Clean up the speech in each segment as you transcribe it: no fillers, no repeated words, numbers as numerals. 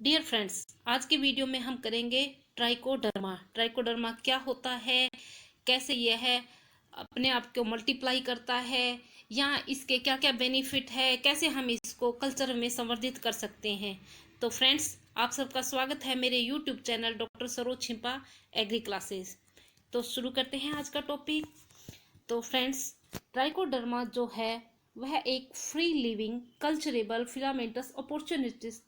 Dear friends, आज के video में हम करेंगे ट्राइकोडर्मा। ट्राइकोडर्मा क्या होता है, कैसे यह है अपने आप को मल्टीप्लाई करता है, या इसके क्या क्या बेनिफिट है, कैसे हम इसको कल्चर में संवर्धित कर सकते हैं। तो फ्रेंड्स, आप सबका स्वागत है मेरे YouTube channel doctor Saroj Chhimpa agri classes. तो शुरू करते हैं आज का टॉपिक। तो फ्रेंड्स, ट्राइकोडर्मा जो है वह एक free living culturable filamentous opportunities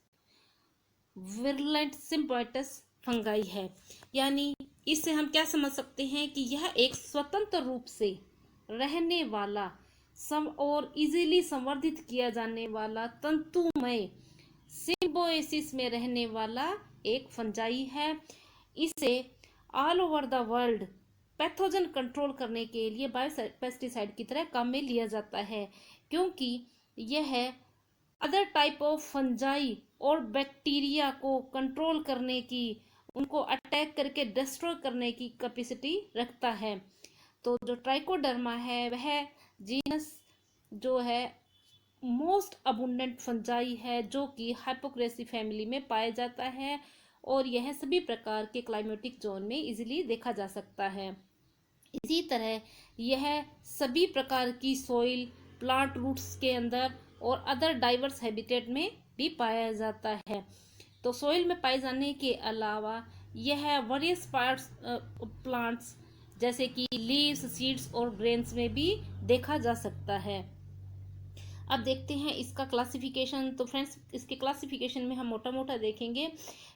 virulent symbiotic fungi है। यानी इससे हम क्या समझ सकते हैं कि यह एक स्वतंत्र रूप से रहने वाला सम और इजीली संवर्धित किया जाने वाला तंतुमय सिम्बोयसिस में रहने वाला एक फंजाई है। इसे all over the world pathogen control करने के लिए बायोपेस्टिसाइड की तरह काम में लिया जाता है, क्योंकि यह अदर टाइप ऑफ फंजाई और बैक्टीरिया को कंट्रोल करने की, उनको अटैक करके डिस्ट्रॉय करने की कैपेसिटी रखता है। तो जो ट्राइकोडर्मा है वह जीनस जो है मोस्ट अबुंडेंट फंजाई है, जो कि हाइपोक्रेसी फैमिली में पाया जाता है और यह सभी प्रकार के क्लाइमेटिक जोन में इजीली देखा जा सकता है। इसी तरह यह सभी प्रकार की सॉइल, प्लांट रूट्स के अंदर और अदर डाइवर्स हैबिटेट में भी पाया जाता है। तो सॉइल में पाए जाने के अलावा यह वेरियस पार्ट्स प्लांट्स जैसे कि लीव्स, सीड्स और ग्रेन्स में भी देखा जा सकता है। अब देखते हैं इसका क्लासिफिकेशन। तो फ्रेंड्स, इसके क्लासिफिकेशन में हम मोटा मोटा देखेंगे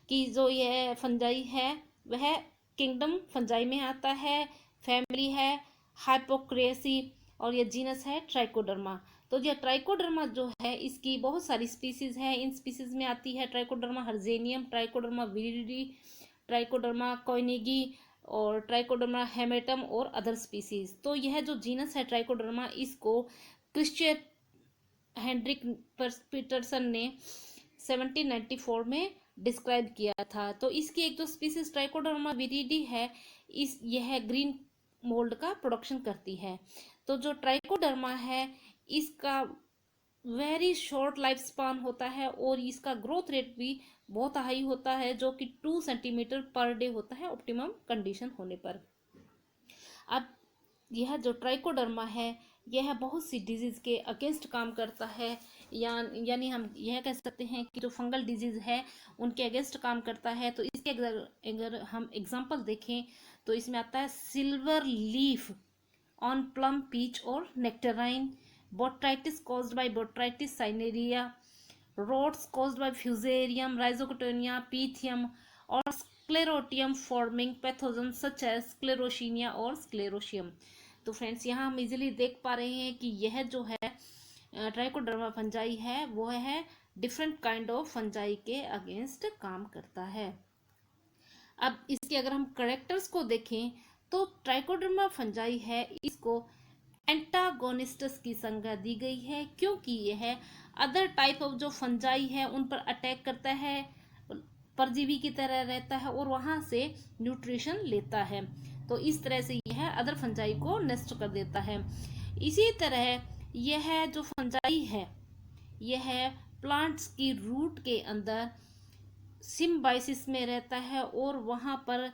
कि जो यह फंजाई है वह किंगडम फंजाई में आता है, फैमिली है हाइपोक्रेसी और यह जीनस है ट्राइकोडर्मा। तो यह ट्राइकोडर्मा जो है इसकी बहुत सारी स्पीसीज है। इन स्पीसीज में आती है ट्राइकोडर्मा हर्जेनियम, ट्राइकोडर्मा विरिडी, ट्राइकोडर्मा कोइनिगी और ट्राइकोडर्मा हेमेटम और अदर स्पीसीज। तो यह जो जीनस है ट्राइकोडर्मा, इसको क्रिश्चियन हेनरिक पीटरसन ने 1794 में डिस्क्राइब किया था। तो इसकी एक जो स्पीसीज ट्राइकोडर्मा विरिडी है, यह ग्रीन मोल्ड का प्रोडक्शन करती है। तो जो ट्राइकोडर्मा है इसका वेरी शॉर्ट लाइफ स्पान होता है और इसका ग्रोथ रेट भी बहुत हाई होता है, जो कि 2 सेंटीमीटर पर डे होता है ऑप्टिमम कंडीशन होने पर। अब यह जो ट्राइकोडर्मा है यह बहुत सी डिजीज के अगेंस्ट काम करता है, यानी हम यह कह सकते हैं कि जो फंगल डिजीज है उनके अगेंस्ट काम करता है। तो इसके अगर हम एग्जांपल देखें तो इसमें आता है silver leaf on plum, peach और nectarine, botrytis caused by botrytis cinerea, rots caused by fusarium, rhizoctonia, pythium और sclerotium forming pathogen such as sclerotinia और स्क्लेरोशियम। तो फ्रेंड्स, यहाँ हम इजीली देख पा रहे हैं कि यह जो है ट्राइकोडर्मा फंजाई है वो है डिफरेंट काइंड ऑफ फंजाई के अगेंस्ट काम करता है। अब इसके अगर हम करेक्टर्स को देखें तो ट्राइकोडर्मा फंजाई है इसको एंटागोनिस्टस की संज्ञा दी गई है, क्योंकि यह अदर टाइप ऑफ जो फंजाई है उन पर अटैक करता है, परजीवी की तरह रहता है और वहां से न्यूट्रिशन लेता है। तो इस तरह से यह अदर फंजाई को नष्ट कर देता है। इसी तरह यह जो फंजाई है यह प्लांट्स की रूट के अंदर सिम्बाइसिस में रहता है और वहां पर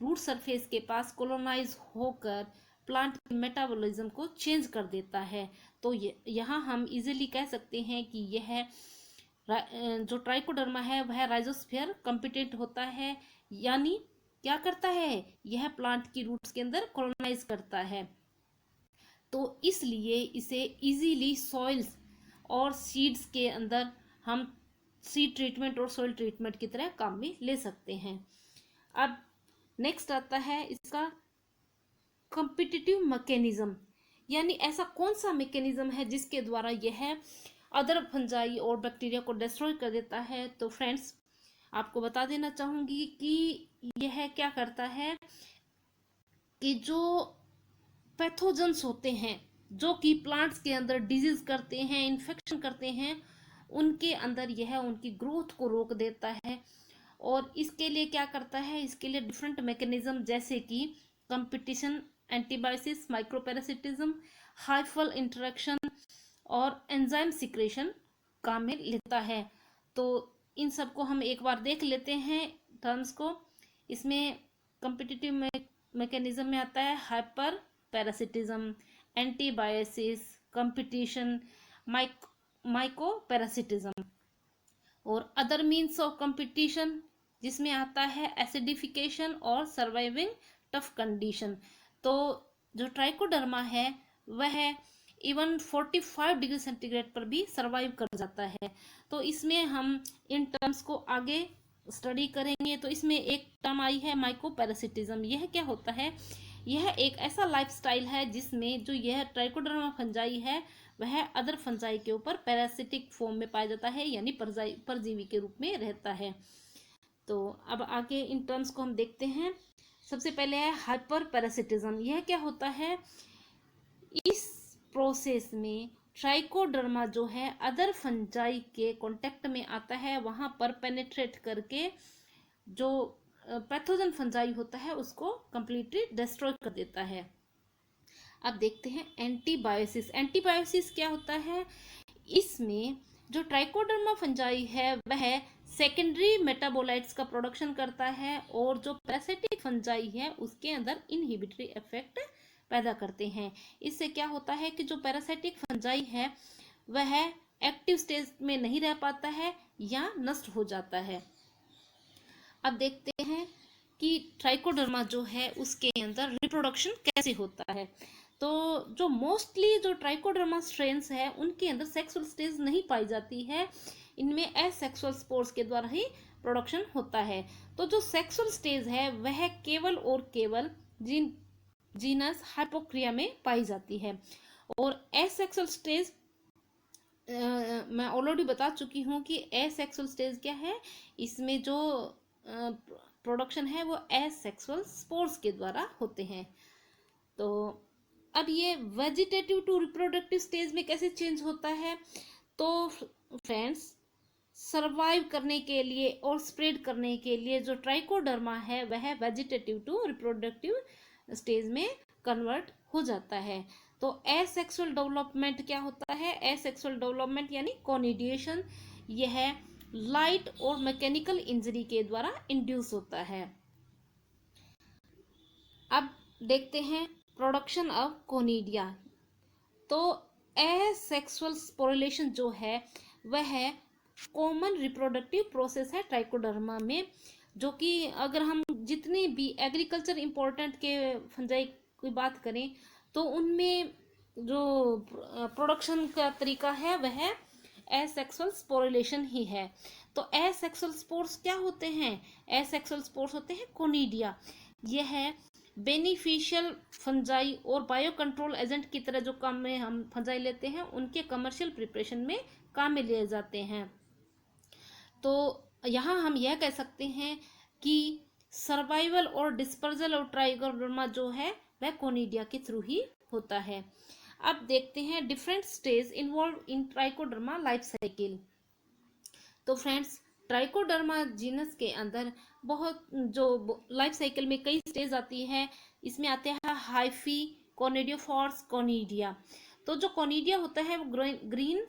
रूट सरफेस के पास कॉलोनाइज होकर प्लांट के मेटाबॉलिज्म को चेंज कर देता है। तो यहाँ हम इजीली कह सकते हैं कि यह जो ट्राइकोडर्मा है वह राइजोस्फीयर कॉम्पिटेंट होता है, यानी क्या करता है यह प्लांट की रूट्स के अंदर कॉलोनाइज करता है। तो इसलिए इसे इजीली सॉइल्स और सीड्स के अंदर हम सीड ट्रीटमेंट और सॉइल ट्रीटमेंट की तरह काम में ले सकते हैं। अब नेक्स्ट आता है इसका कॉम्पिटिटिव मैकेनिज्म, यानी ऐसा कौन सा मैकेनिज्म है जिसके द्वारा यह अदर फंजाई और बैक्टीरिया को डिस्ट्रॉय कर देता है। तो फ्रेंड्स, आपको बता देना चाहूंगी कि यह क्या करता है कि जो पैथोजेंस होते हैं जो कि प्लांट्स के अंदर डिजीज करते हैं, इन्फेक्शन करते हैं, उनके अंदर यह उनकी ग्रोथ को रोक देता है। और इसके लिए क्या करता है, इसके लिए डिफरेंट मैकेनिज्म जैसे कि कंपटीशन, एंटीबायोसिस, माइक्रोपैरासिटिज्म, हाइफल इंटरेक्शन और एंजाइम सिक्रेशन काम में लेता है। तो इन सबको हम एक बार देख लेते हैं टर्म्स को। इसमें कम्पिटिटिव मैकेनिज्म में आता है hyper parasitism, antibiosis, competition, myco parasitism. और अदर मीन्स ऑफ कंपटीशन जिसमें आता है एसिडिफिकेशन और सर्वाइविंग टफ कंडीशन। तो जो ट्राइकोडर्मा है वह इवन 45 डिग्री सेंटीग्रेड पर भी सर्वाइव कर जाता है। तो इसमें हम इन टर्म्स को आगे स्टडी करेंगे। तो इसमें एक टर्म आई है माइकोपैरासिटिज्म। यह क्या होता है? यह एक ऐसा लाइफस्टाइल है जिसमें जो यह ट्राइकोडर्मा फंजाई है वह अदर फंजाई के ऊपर पैरासिटिक फॉर्म में पाया जाता है, यानी परजीवी के रूप में रहता है। तो अब आगे इन टर्म्स को हम देखते हैं। सबसे पहले है हाइपर पैरासिटिज्म। यह क्या होता है? इस प्रोसेस में ट्राइकोडर्मा जो है अदर फंजाई के कांटेक्ट में आता है, वहां पर पेनिट्रेट करके जो पैथोजन फंजाई होता है उसको कंप्लीटली डिस्ट्रॉय कर देता है। अब देखते हैं एंटीबायोसिस। एंटीबायोसिस क्या होता है? इसमें जो ट्राइकोडर्मा फंजाई है वह सेकेंडरी मेटाबोलाइट्स का प्रोडक्शन करता है और जो पैरासिटिक फंजाई है उसके अंदर इनहिबिटरी इफेक्ट पैदा करते हैं। इससे क्या होता है कि जो पैरासिटिक फंजाई है वह एक्टिव स्टेज में नहीं रह पाता है या नष्ट हो जाता है। अब देखते हैं कि ट्राइकोडर्मा जो है उसके अंदर रिप्रोडक्शन कैसे होता है। तो जो मोस्टली जो ट्राइकोडर्मा स्ट्रेन्स है उनके अंदर सेक्सुअल स्टेज नहीं पाई जाती है, इनमें एसेक्सुअल स्पोर्स के द्वारा ही प्रोडक्शन होता है। तो जो सेक्सुअल स्टेज है वह केवल और केवल जीनस हाइपोक्रिया में पाई जाती है। और एसेक्सुअल स्टेज मैं ऑलरेडी बता चुकी हूँ कि एसेक्सुअल स्टेज क्या है। इसमें जो प्रोडक्शन है वो एसेक्सुअल स्पोर्स के द्वारा होते हैं। तो अब ये वेजिटेटिव टू रिप्रोडक्टिव स्टेज में कैसे चेंज होता है? तो फ्रेंड्स, सरवाइव करने के लिए और स्प्रेड करने के लिए जो ट्राइकोडर्मा है वह वेजिटेटिव टू रिप्रोडक्टिव स्टेज में कन्वर्ट हो जाता है। तो एसेक्सुअल डेवलपमेंट क्या होता है? एसेक्सुअल डेवलपमेंट यानी कोनिडिएशन, यह लाइट और मैकेनिकल इंजरी के द्वारा इंड्यूस होता है। अब देखते हैं प्रोडक्शन ऑफ कोनिडिया। तो एसेक्सुअल स्पोरिलेशन जो है वह कॉमन रिप्रोडक्टिव प्रोसेस है ट्राइकोडर्मा में, जो कि अगर हम जितनी भी एग्रीकल्चर इंपॉर्टेंट के फंजाई की बात करें तो उनमें जो प्रोडक्शन का तरीका है वह एसेक्सुअल स्पोरिलेशन ही है। तो एसेक्सुअल स्पोर्स क्या होते हैं? एसेक्सुअल स्पोर्स होते हैं कोनिडिया। यह बेनिफिशियल फंजाई और बायो कंट्रोल एजेंट की तरह जो काम में हम फंजाई लेते हैं उनके कमर्शियल प्रिपरेशन में काम में लिए जाते हैं। तो यहाँ हम यह कह सकते हैं कि सर्वाइवल और डिस्पर्जल ऑफ ट्राइकोडर्मा जो है वह कोनिडिया के थ्रू ही होता है। अब देखते हैं different stage involve in trichoderma life cycle. तो फ्रेंड्स, ट्राइकोडर्मा जीनस के अंदर बहुत जो लाइफ साइकिल में कई स्टेज आती है। इसमें आते हैं हाइफी, कोनिडियोफोर्स, कोनिडिया। तो जो कोनिडिया होता है वो ग्रीन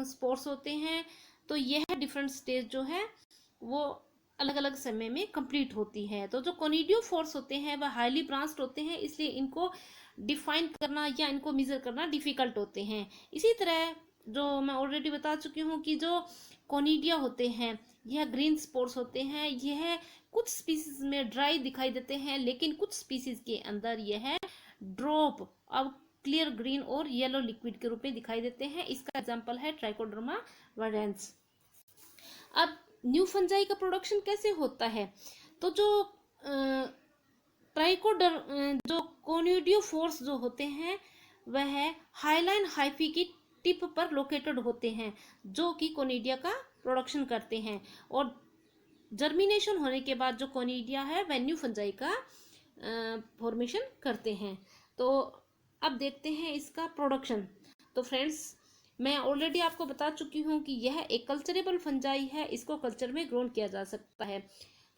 स्पोर्स होते हैं। तो यह डिफरेंट स्टेज जो है वो अलग अलग समय में कंप्लीट होती है। तो जो कोनिडियोफोर्स होते हैं वह हाईली ब्रांच्ड होते हैं, इसलिए इनको डिफाइन करना या इनको मेजर करना डिफिकल्ट होते हैं। इसी तरह जो मैं ऑलरेडी बता चुकी हूँ कि जो कोनिडिया होते हैं यह ग्रीन स्पोर्स होते हैं। यह कुछ स्पीसीज में ड्राई दिखाई देते हैं, लेकिन कुछ स्पीसीज के अंदर यह ड्रॉप अब क्लियर ग्रीन और येलो लिक्विड के रूप में दिखाई देते हैं। इसका एग्जांपल है ट्राइकोडर्मा वायडेंस। अब न्यू फंजाई का प्रोडक्शन कैसे होता है? तो जो जो कोनिडियोफोर्स जो होते हैं वह हाइलाइन हाइफी की टिप पर लोकेटेड होते हैं, जो कि कोनिडिया का प्रोडक्शन करते हैं। और जर्मिनेशन होने के बाद जो कोनिडिया है वह न्यू फंजाई का फॉर्मेशन करते हैं। तो अब देखते हैं इसका प्रोडक्शन। तो फ्रेंड्स, मैं ऑलरेडी आपको बता चुकी हूँ कि यह एक कल्चरेबल फंजाई है, इसको कल्चर में ग्रोन किया जा सकता है।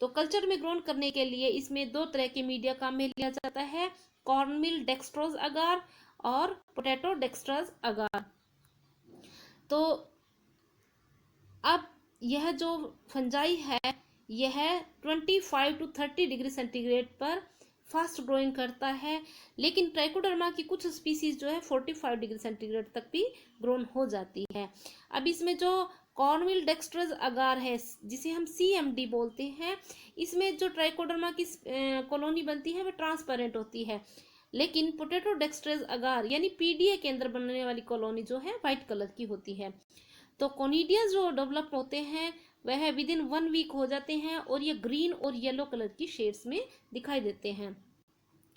तो कल्चर में ग्रोन करने के लिए इसमें दो तरह के मीडिया काम में लिया जाता है, कॉर्नमील डेक्सट्रोज अगार और पोटैटो डेक्सट्रस अगार। तो अब यह जो फंजाई है यह 25 to 30 डिग्री सेंटीग्रेड पर फास्ट ग्रोइंग करता है, लेकिन ट्राइकोडर्मा की कुछ स्पीसीज जो है 45 डिग्री सेंटीग्रेड तक भी ग्रोन हो जाती है। अब इसमें जो कॉर्नविल डेक्स्ट्रस अगार है जिसे हम CMD बोलते हैं, इसमें जो ट्राइकोडर्मा की कॉलोनी बनती है वह ट्रांसपेरेंट होती है, लेकिन पोटैटो डेक्स्ट्रस अगार यानी PDA के अंदर बनने वाली कॉलोनी जो है व्हाइट कलर की होती है। तो कोनिडिया जो डेवलप होते हैं वह विद इन 1 वीक हो जाते हैं और ये ग्रीन और येलो कलर की शेड्स में दिखाई देते हैं।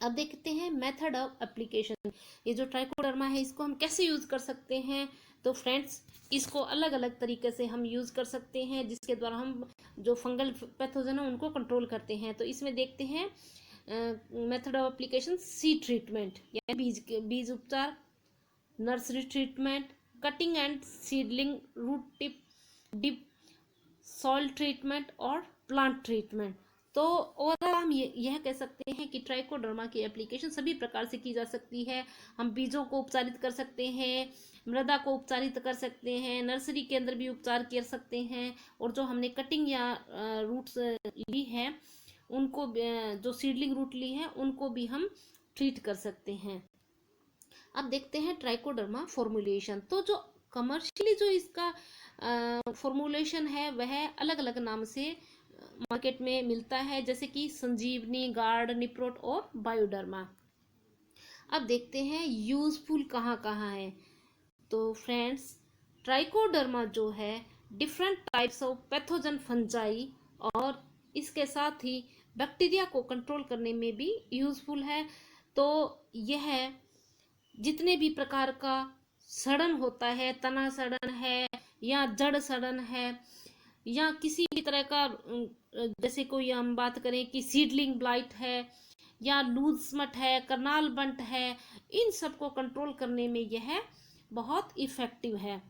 अब देखते हैं मेथड ऑफ एप्लीकेशन। ये जो ट्राइकोडर्मा है इसको हम कैसे यूज कर सकते हैं। तो फ्रेंड्स, इसको अलग अलग तरीके से हम यूज कर सकते हैं जिसके द्वारा हम जो फंगल पैथोजन है उनको कंट्रोल करते हैं। तो इसमें देखते हैं method of application, seed treatment यानी बीज उपचार, nursery treatment, cutting and seedling root tip dip, soil treatment और प्लांट ट्रीटमेंट। तो ओवरऑल हम यह कह सकते हैं कि ट्राइकोडर्मा की एप्लीकेशन सभी प्रकार से की जा सकती है। हम बीजों को उपचारित कर सकते हैं, मृदा को उपचारित कर सकते हैं, नर्सरी के अंदर भी उपचार कर सकते हैं, और जो हमने कटिंग या रूट्स ली है उनको, जो सीडलिंग रूट ली है उनको भी हम ट्रीट कर सकते हैं। अब देखते हैं ट्राइकोडर्मा फॉर्मुलेशन। तो जो कमर्शियली जो इसका फॉर्मुलेशन है वह अलग अलग नाम से मार्केट में मिलता है, जैसे कि संजीवनी, गार्ड, निप्रोट और बायोडर्मा। अब देखते हैं यूजफुल कहाँ कहाँ है। तो फ्रेंड्स, ट्राइकोडर्मा जो है different types of pathogen fungi और इसके साथ ही बैक्टीरिया को कंट्रोल करने में भी यूजफुल है। तो यह जितने भी प्रकार का सड़न होता है, तना सड़न है या जड़ सड़न है या किसी भी तरह का, जैसे कोई हम बात करें कि सीडलिंग ब्लाइट है या लूज स्मट है, करनाल बंट है, इन सब को कंट्रोल करने में यह बहुत इफेक्टिव है।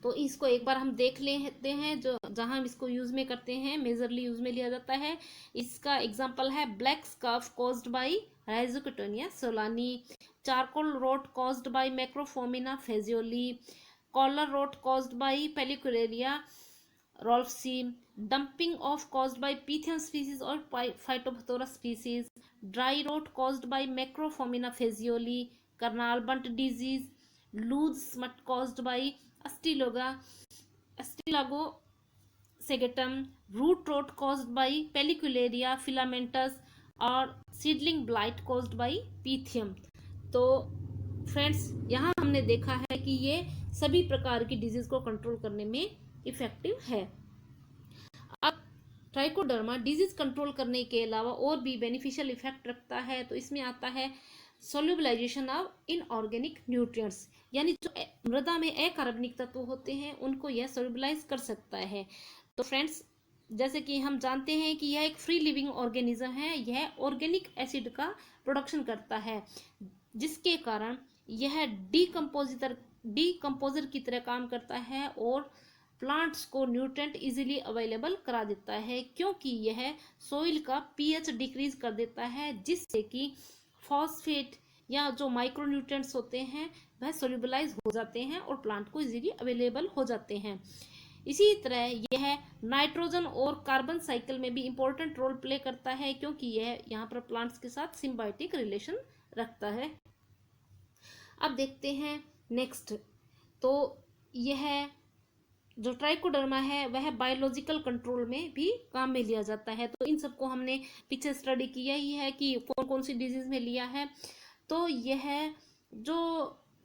तो इसको एक बार हम देख लेते हैं जो जहां हम इसको यूज में करते हैं, मेजरली यूज में लिया जाता है। इसका एग्जांपल है black scurf caused by rhizoctonia solani, charcoal rot caused by macrophomina phaseoli, collar rot caused by pellicularia rolfsii, damping off caused by pythium species और phytophthora species, dry rot caused by macrophomina phaseoli, Karnal bunt disease, loose smut caused by ustilago segetum, root rot caused by pellicularia filamentous और seedling blight caused by pythium. तो friends, यहाँ हमने देखा है कि ये सभी प्रकार की डिजीज को कंट्रोल करने में इफेक्टिव है। अब ट्राइकोडर्मा डिजीज कंट्रोल करने के अलावा और भी बेनिफिशियल इफेक्ट रखता है। तो इसमें आता है सोल्यूबलाइजेशन ऑफ इनऑर्गेनिक न्यूट्रिएंट्स, यानी जो मृदा में अकार्बनिक तत्व होते हैं उनको यह सोल्यूबलाइज कर सकता है। तो फ्रेंड्स, जैसे कि हम जानते हैं कि यह एक फ्री लिविंग ऑर्गेनिज्म है, यह ऑर्गेनिक एसिड का प्रोडक्शन करता है जिसके कारण यह डीकम्पोजर की तरह काम करता है और प्लांट्स को न्यूट्रिएंट इजीली अवेलेबल करा देता है, क्योंकि यह सोइल का pH डिक्रीज कर देता है जिससे कि फॉस्फेट या जो माइक्रो न्यूट्रिएंट्स होते हैं वह सोल्यूबलाइज हो जाते हैं और प्लांट को इजीली अवेलेबल हो जाते हैं। इसी तरह यह नाइट्रोजन और कार्बन साइकिल में भी इंपॉर्टेंट रोल प्ले करता है, क्योंकि यह यहाँ पर प्लांट्स के साथ सिम्बायोटिक रिलेशन रखता है। अब देखते हैं नेक्स्ट। तो यह जो ट्राइकोडर्मा है वह बायोलॉजिकल कंट्रोल में भी काम में लिया जाता है। तो इन सबको हमने पीछे स्टडी किया ही है कि कौन कौन सी डिजीज में लिया है। तो यह जो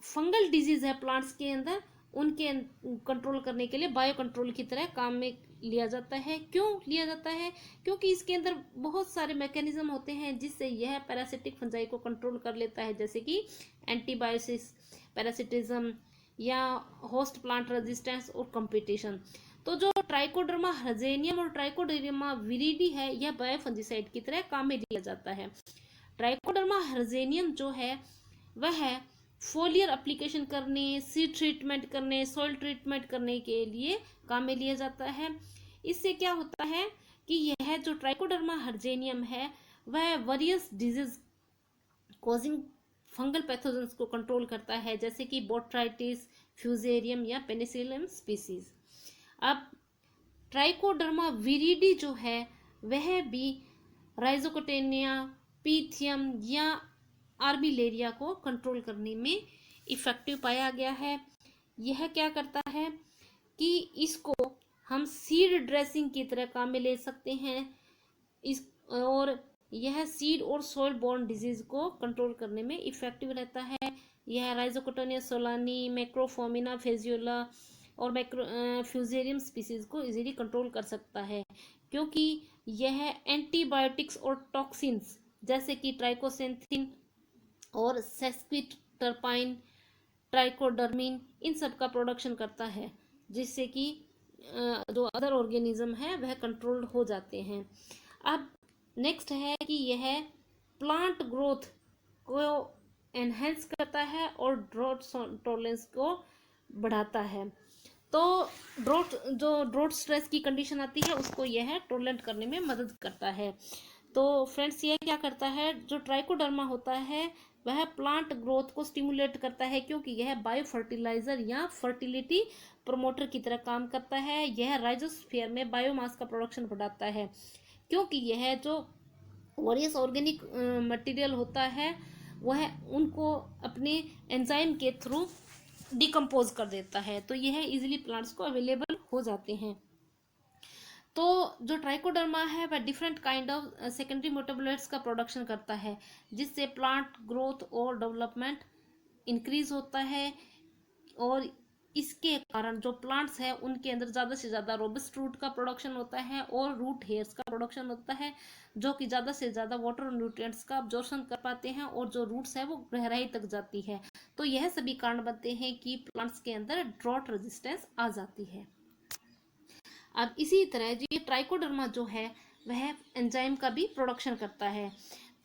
फंगल डिजीज है प्लांट्स के अंदर उनके कंट्रोल करने के लिए बायो कंट्रोल की तरह काम में लिया जाता है। क्यों लिया जाता है? क्योंकि इसके अंदर बहुत सारे मैकेनिज्म होते हैं जिससे यह पैरासिटिक फंजाई को कंट्रोल कर लेता है, जैसे कि एंटीबायोसिस, पैरासिटिज्म या होस्ट प्लांट रेजिस्टेंस और कंपटीशन। तो जो ट्राइकोडर्मा हर्जेनियम और ट्राइकोडर्मा विरिडी है यह बायोफंजिसाइड की तरह काम में लिया जाता है। ट्राइकोडर्मा हर्जेनियम जो है वह फोलियर एप्लीकेशन करने, सीड ट्रीटमेंट करने, सॉइल ट्रीटमेंट करने के लिए काम में लिया जाता है। इससे क्या होता है कि यह जो ट्राइकोडर्मा हर्जेनियम है वह various disease causing fungal pathogens को कंट्रोल करता है, जैसे कि बोट्राइटिस, फ्यूजेरियम या पेनिसिलियम स्पीसीज। अब ट्राइकोडर्मा विरिडी जो है वह भी राइजोकोटेनिया, पीथियम या आर्मिलेरिया को कंट्रोल करने में इफेक्टिव पाया गया है। यह क्या करता है कि इसको हम सीड ड्रेसिंग की तरह काम में ले सकते हैं। इस और यह सीड और सॉइल बोर्न डिजीज को कंट्रोल करने में इफेक्टिव रहता है। यह राइजोकोटोनिया सोलानी, मैक्रोफोमिना फेजियोला और फ्यूजेरियम स्पीसीज को इजीली कंट्रोल कर सकता है, क्योंकि यह एंटीबायोटिक्स और टॉक्सिन्स जैसे कि ट्राइकोसेंथिन और सेस्क्विटरपाइन, ट्राइकोडर्मिन, इन सब का प्रोडक्शन करता है, जिससे कि जो अदर ऑर्गेनिज्म है वह कंट्रोल्ड हो जाते हैं। अब नेक्स्ट है कि यह प्लांट ग्रोथ को एनहेंस करता है और ड्रॉट टॉलरेंस को बढ़ाता है। तो ड्रॉट स्ट्रेस की कंडीशन आती है उसको यह टॉलरेंट करने में मदद करता है। तो फ्रेंड्स, यह क्या करता है, जो ट्राइकोडर्मा होता है वह प्लांट ग्रोथ को स्टिमुलेट करता है, क्योंकि यह बायो फर्टिलाइजर या फर्टिलिटी प्रमोटर की तरह काम करता है। यह राइजोस्फीयर में बायोमास का प्रोडक्शन बढ़ाता है, क्योंकि यह जो वेरियस ऑर्गेनिक मटेरियल होता है वह उनको अपने एंजाइम के थ्रू डिकम्पोज कर देता है, तो यह इजीली प्लांट्स को अवेलेबल हो जाते हैं। तो जो ट्राइकोडर्मा है वह different kind of secondary metabolites का प्रोडक्शन करता है, जिससे प्लांट ग्रोथ और डेवलपमेंट इंक्रीज होता है, और इसके कारण जो प्लांट्स है उनके अंदर ज़्यादा से ज़्यादा रोबस्ट रूट का प्रोडक्शन होता है और रूट हेयर्स का प्रोडक्शन होता है, जो कि ज़्यादा से ज़्यादा वाटर और न्यूट्रिएंट्स का अब्जॉर्प्शन कर पाते हैं, और जो रूट्स है वो गहराई तक जाती है। तो यह सभी कारण बनते हैं कि प्लांट्स के अंदर ड्रॉट रेजिस्टेंस आ जाती है। अब इसी तरह जो ये ट्राइकोडर्मा जो है वह एंजाइम का भी प्रोडक्शन करता है।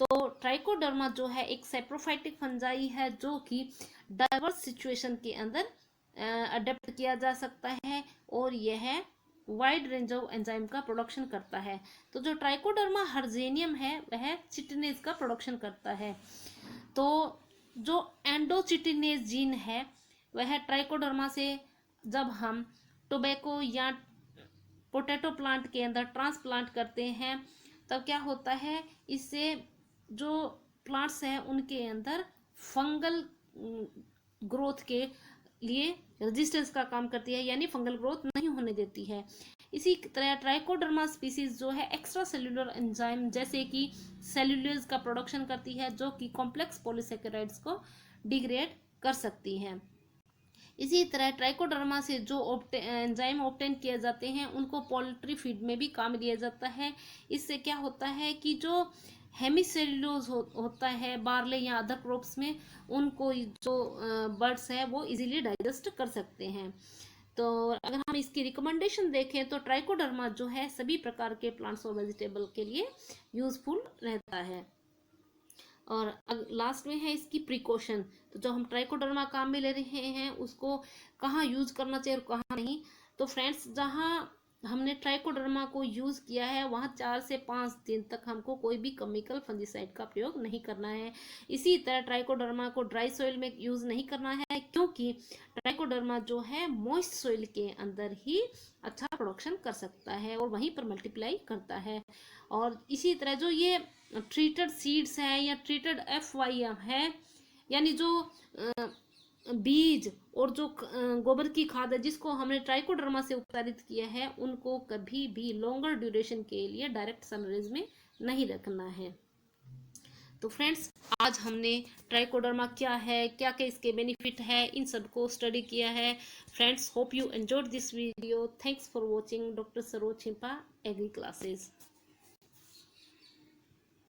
तो ट्राइकोडर्मा जो है एक सैप्रोफाइटिक फंजाई है, जो कि डाइवर्स सिचुएशन के अंदर अडेप्ट किया जा सकता है, और यह वाइड रेंज ऑफ एंजाइम का प्रोडक्शन करता है। तो जो ट्राइकोडर्मा हर्जेनियम है वह चिटिनेज का प्रोडक्शन करता है। तो जो एंडोचिटिनेज जीन है वह ट्राइकोडर्मा से जब हम टोबैको या पोटैटो प्लांट के अंदर ट्रांसप्लांट करते हैं तब क्या होता है, इससे जो प्लांट्स हैं उनके अंदर फंगल ग्रोथ के लिए रेजिस्टेंस का काम करती है, यानी फंगल ग्रोथ नहीं होने देती है। इसी तरह ट्राइकोडर्मा स्पीसीज जो है एक्स्ट्रा सेल्यूलर एंजाइम जैसे कि सेल्यूलोज का प्रोडक्शन करती है, जो कि कॉम्प्लेक्स पॉलीसेकेराइड्स को डिग्रेड कर सकती है। इसी तरह ट्राइकोडर्मा से जो एंजाइम ऑब्टेन किए जाते हैं उनको पोल्ट्री फीड में भी काम लिया जाता है। इससे क्या होता है कि जो हेमिसेल्यूलोज होता है बार्ले या अदर क्रॉप्स में, उनको जो बर्ड्स है वो इजीली डाइजेस्ट कर सकते हैं। तो अगर हम इसकी रिकमेंडेशन देखें तो ट्राइकोडर्मा जो है सभी प्रकार के प्लांट्स और वेजिटेबल के लिए यूजफुल रहता है। और लास्ट में है इसकी प्रिकॉशन। तो जब हम ट्राइकोडर्मा काम में ले रहे हैं उसको कहाँ यूज करना चाहिए और कहाँ नहीं। तो फ्रेंड्स, जहाँ हमने ट्राइकोडर्मा को यूज किया है वहाँ 4 से 5 दिन तक हमको कोई भी केमिकल फंजीसाइड का प्रयोग नहीं करना है। इसी तरह ट्राइकोडर्मा को ड्राई सॉइल में यूज नहीं करना है, क्योंकि ट्राइकोडर्मा जो है मॉइस्ट सॉइल के अंदर ही अच्छा प्रोडक्शन कर सकता है और वहीं पर मल्टीप्लाई करता है। और इसी तरह जो ये ट्रीटेड सीड्स हैं या ट्रीटेड FYM है, यानी जो बीज और जो गोबर की खाद है जिसको हमने ट्राइकोडर्मा से उत्पादित किया है, उनको कभी भी लॉन्गर ड्यूरेशन के लिए डायरेक्ट सनराइज में नहीं रखना है। तो फ्रेंड्स, आज हमने ट्राइकोडर्मा क्या है, क्या क्या इसके बेनिफिट है, इन सब को स्टडी किया है। Friends, hope you enjoyed this video. Thanks for watching doctor Saroj छिपा एग्री क्लासेस।